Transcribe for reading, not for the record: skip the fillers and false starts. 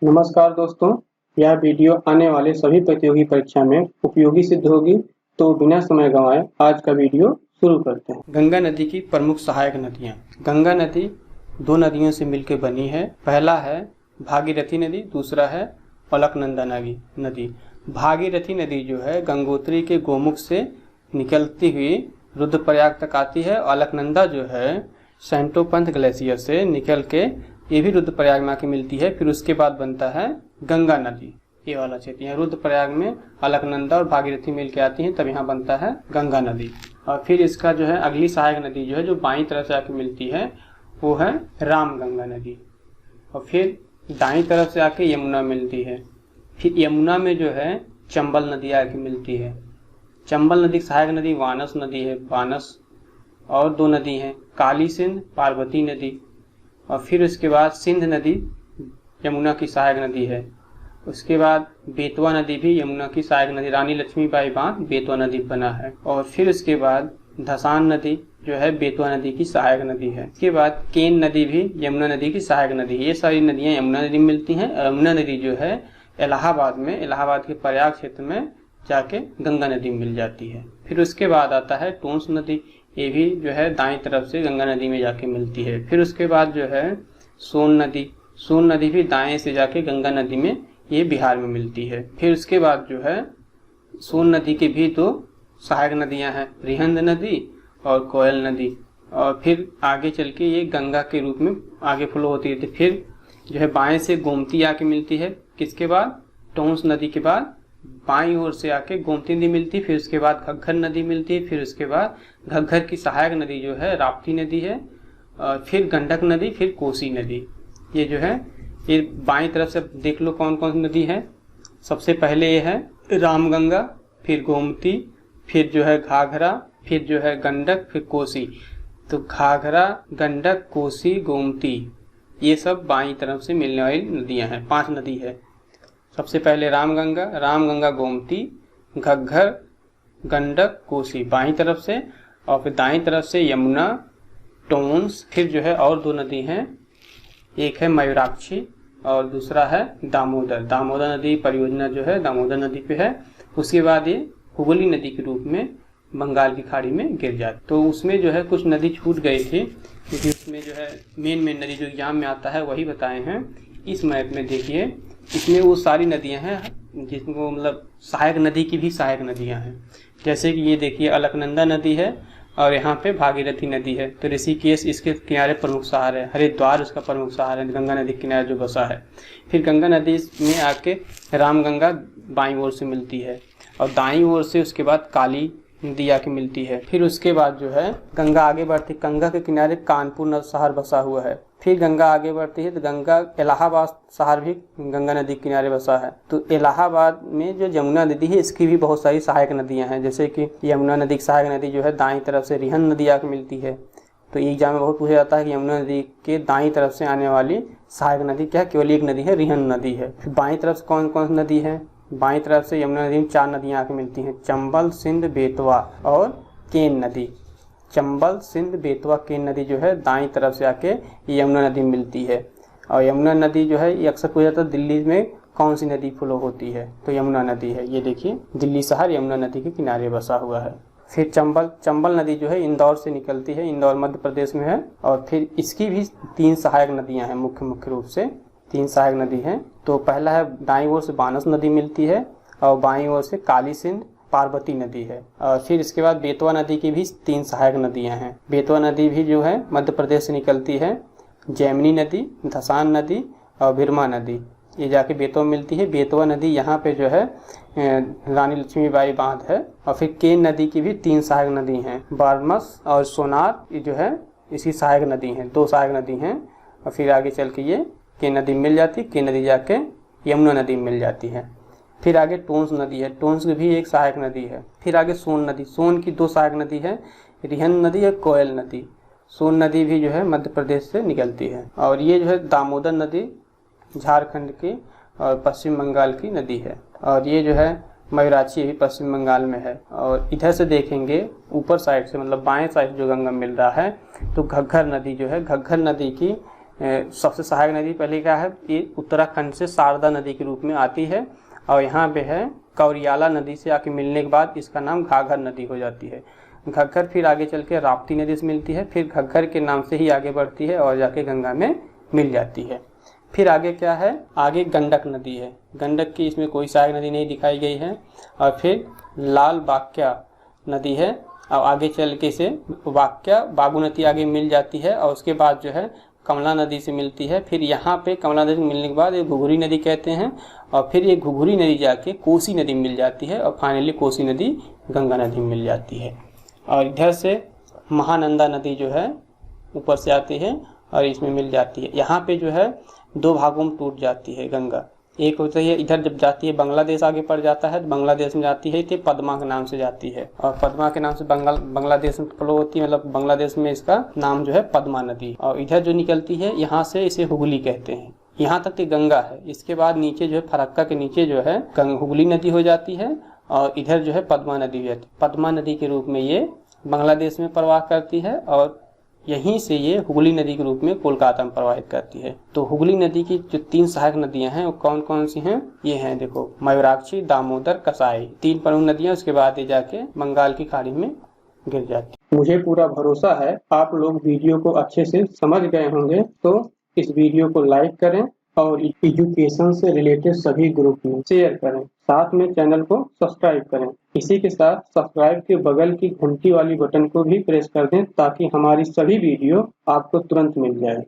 नमस्कार दोस्तों, यह वीडियो आने वाले सभी प्रतियोगी परीक्षा में उपयोगी सिद्ध होगी। तो बिना समय गंवाए आज का वीडियो शुरू करते हैं। गंगा नदी की प्रमुख सहायक नदियाँ। गंगा नदी दो नदियों से मिलकर बनी है। पहला है भागीरथी नदी, दूसरा है अलकनंदा नदी। भागीरथी नदी जो है गंगोत्री के गोमुख से निकलती हुई रुद्रप्रयाग तक आती है। अलकनंदा जो है सैंटोपंथ ग्लेशियर से निकल के ये भी रुद्रप्रयाग में आके मिलती है। फिर उसके बाद बनता है गंगा नदी। ये वाला क्षेत्र यहाँ रुद्रप्रयाग में अलकनंदा और भागीरथी मिल के आती हैं, तब यहाँ बनता है गंगा नदी। और फिर इसका जो है अगली सहायक नदी जो है जो बाईं तरफ से आके मिलती है वो है रामगंगा नदी। और फिर दाईं तरफ से आके यमुना मिलती है। फिर यमुना में जो है चंबल नदी आके मिलती है। चंबल नदी की सहायक नदी वानस नदी है। वानस और दो नदी हैं, काली सिंध, पार्वती नदी। और फिर उसके बाद सिंध नदी यमुना की सहायक नदी है। उसके बाद बेतवा नदी भी यमुना की सहायक नदी, रानी लक्ष्मीबाई बांध बेतवा नदी बना है। और फिर उसके बाद धसान नदी जो है बेतवा नदी की सहायक नदी है। उसके बाद केन नदी भी यमुना नदी की सहायक नदी है। ये सारी नदियां यमुना नदी में मिलती हैं। यमुना नदी जो है इलाहाबाद के प्रयाग क्षेत्र में जाके गंगा नदी मिल जाती है। फिर उसके बाद आता है टोंस नदी, ये भी जो है दाईं तरफ से गंगा नदी में जाके मिलती है। फिर उसके बाद जो है सोन नदी भी दाएं से जाके गंगा नदी में, ये बिहार में मिलती है। फिर उसके बाद जो है सोन नदी के भी दो सहायक नदियां हैं, रिहंद नदी और कोयल नदी। और फिर आगे चल के ये गंगा के रूप में आगे फ्लो होती है। फिर जो है बाएं से गोमती आके मिलती है। किसके बाद? टोंस नदी के बाद बाईं ओर से आके गोमती नदी मिलती है। फिर उसके बाद घग्गर नदी मिलती है। फिर उसके बाद घग्गर की सहायक नदी जो है राप्ती नदी है। फिर गंडक नदी, फिर कोसी नदी। ये जो है ये बाईं तरफ से देख लो कौन कौन सी नदी है। सबसे पहले ये है रामगंगा, फिर गोमती, फिर जो है घाघरा, फिर जो है गंडक, फिर कोसी। तो घाघरा, गंडक, कोसी, गोमती, ये सब बाईं तरफ से मिलने वाली नदियां हैं। 5 नदी है। सबसे पहले रामगंगा, गोमती, घग्गर, गंडक, कोसी बाईं तरफ से। और फिर दाईं तरफ से यमुना, टोंस। फिर जो है और 2 नदी हैं, एक है मयूराक्षी और दूसरा है दामोदर नदी परियोजना जो है दामोदर नदी पे है। उसके बाद ये हुगली नदी के रूप में बंगाल की खाड़ी में गिर जाती। तो उसमें जो है कुछ नदी छूट गई थी, क्योंकि उसमें जो है मेन नदी जो एग्जाम में आता है वही बताए हैं। इस मैप में देखिए, इसमें वो सारी नदियां हैं जिसको मतलब सहायक नदी की भी सहायक नदियां हैं। जैसे कि ये देखिए अलकनंदा नदी है और यहाँ पे भागीरथी नदी है। तो ऋषिकेश इसके किनारे प्रमुख शहर है। हरिद्वार उसका प्रमुख शहर है, गंगा नदी के किनारे जो बसा है। फिर गंगा नदी में आके रामगंगा बाईं ओर से मिलती है और दाईं ओर से उसके बाद काली नदी आके मिलती है। फिर उसके बाद जो है गंगा आगे बढ़ती, गंगा के किनारे कानपुर शहर बसा हुआ है। फिर गंगा आगे बढ़ती है तो गंगा इलाहाबाद शहर भी गंगा नदी के किनारे बसा है। तो इलाहाबाद में जो यमुना नदी है इसकी भी बहुत सारी सहायक नदियां हैं। जैसे कि यमुना नदी की सहायक नदी जो है दाईं तरफ से रिहंद नदी आके मिलती है। तो एग्जाम में बहुत पूछा जाता है कि यमुना नदी के दाईं तरफ से आने वाली सहायक नदी क्या है? केवल एक नदी है, रिहंद नदी है। फिर बाईं तरफ से कौन कौन सी नदी है? बाईं तरफ से यमुना नदी में 4 नदियां आके मिलती हैं, चंबल, सिंध, बेतवा और केन नदी। चंबल, सिंध, बेतवा, केन नदी जो है दाईं तरफ से आके यमुना नदी में मिलती है। और यमुना नदी जो है ये अक्सर पूछा जाता है दिल्ली में कौन सी नदी फ्लो होती है? तो यमुना नदी है। ये देखिए दिल्ली शहर यमुना नदी के किनारे बसा हुआ है। फिर चंबल नदी जो है इंदौर से निकलती है, इंदौर मध्य प्रदेश में है। और फिर इसकी भी 3 सहायक नदियां हैं, मुख्य रूप से 3 सहायक नदी हैं। तो पहला है दाईं ओर से बानस नदी मिलती है और बाईं ओर से काली सिंध, पार्वती नदी है। और फिर इसके बाद बेतवा नदी की भी 3 सहायक नदियां हैं। बेतवा नदी भी जो है मध्य प्रदेश से निकलती है, जैमिनी नदी, धसान नदी और बिरमा नदी, ये जाके बेतवा मिलती है। बेतवा नदी यहाँ पे जो है रानी लक्ष्मीबाई बांध है। और फिर केन नदी की भी 3 सहायक नदी हैं, बारमस और सोनार, ये जो है इसकी सहायक नदी हैं, 2 सहायक नदी हैं। और फिर आगे चल के ये केन नदी मिल जाती, केन नदी जाके यमुना नदी मिल जाती है। फिर आगे टोंस नदी है, टोंस की भी एक सहायक नदी है। फिर आगे सोन नदी, सोन की 2 सहायक नदी है, रिहंद नदी और कोयल नदी। सोन नदी भी जो है मध्य प्रदेश से निकलती है। और ये जो है दामोदर नदी झारखंड की और पश्चिम बंगाल की नदी है। और ये जो है मयूराक्षी भी पश्चिम बंगाल में है। और इधर से देखेंगे ऊपर साइड से, मतलब बाएं साइड जो गंगा मिल रहा है, तो घग्गर नदी जो है, घग्गर नदी की सबसे सहायक नदी पहले क्या है, ये उत्तराखंड से शारदा नदी के रूप में आती है और यहाँ पे है कौरियाला नदी से आके मिलने के बाद इसका नाम घाघर नदी हो जाती है। घग्गर फिर आगे चल के राप्ती नदी से मिलती है, फिर घग्गर के नाम से ही आगे बढ़ती है और जाके गंगा में मिल जाती है। फिर आगे क्या है, आगे गंडक नदी है। गंडक की इसमें कोई सहायक नदी नहीं दिखाई गई है। और फिर लाल बाक्या नदी है और आगे चल के से वाक्या बागमती आगे मिल जाती है और उसके बाद जो है कमला नदी से मिलती है। फिर यहाँ पे कमला नदी मिलने के बाद ये घुघुरी नदी कहते हैं और फिर ये घुघुरी नदी जाके कोसी नदी मिल जाती है और फाइनली कोसी नदी गंगा नदी मिल जाती है। और इधर से महानंदा नदी जो है ऊपर से आती है और इसमें मिल जाती है। यहाँ पे जो है दो भागों में टूट जाती है गंगा। एक होता है इधर जब जाती है बांग्लादेश आगे पड़ जाता है तो बांग्लादेश में जाती है तो पद्मा के नाम से जाती है और पद्मा के नाम से बांग्लादेश में फ्लो होती है, मतलब बांग्लादेश में इसका नाम जो है पद्मा नदी। और इधर जो निकलती है यहाँ से इसे हुगली कहते हैं। यहाँ तक गंगा है। इसके बाद नीचे जो है फरक्का के नीचे जो है हुगली नदी हो जाती है और इधर जो है पद्मा नदी हो जाती है। पद्मा नदी के रूप में ये बांग्लादेश में प्रवाह करती है और यहीं से ये हुगली नदी के रूप में कोलकाता में प्रवाहित करती है। तो हुगली नदी की जो 3 सहायक नदियां हैं वो कौन कौन सी हैं, ये हैं देखो मयूराक्षी, दामोदर, कसाई, 3 प्रमुख नदियां। उसके बाद ये जाके बंगाल की खाड़ी में गिर जाती है। मुझे पूरा भरोसा है आप लोग वीडियो को अच्छे से समझ गए होंगे। तो इस वीडियो को लाइक करें और एजुकेशन से रिलेटेड सभी ग्रुप में शेयर करें, साथ में चैनल को सब्सक्राइब करें। इसी के साथ सब्सक्राइब के बगल की घंटी वाली बटन को भी प्रेस कर दें ताकि हमारी सभी वीडियो आपको तुरंत मिल जाए।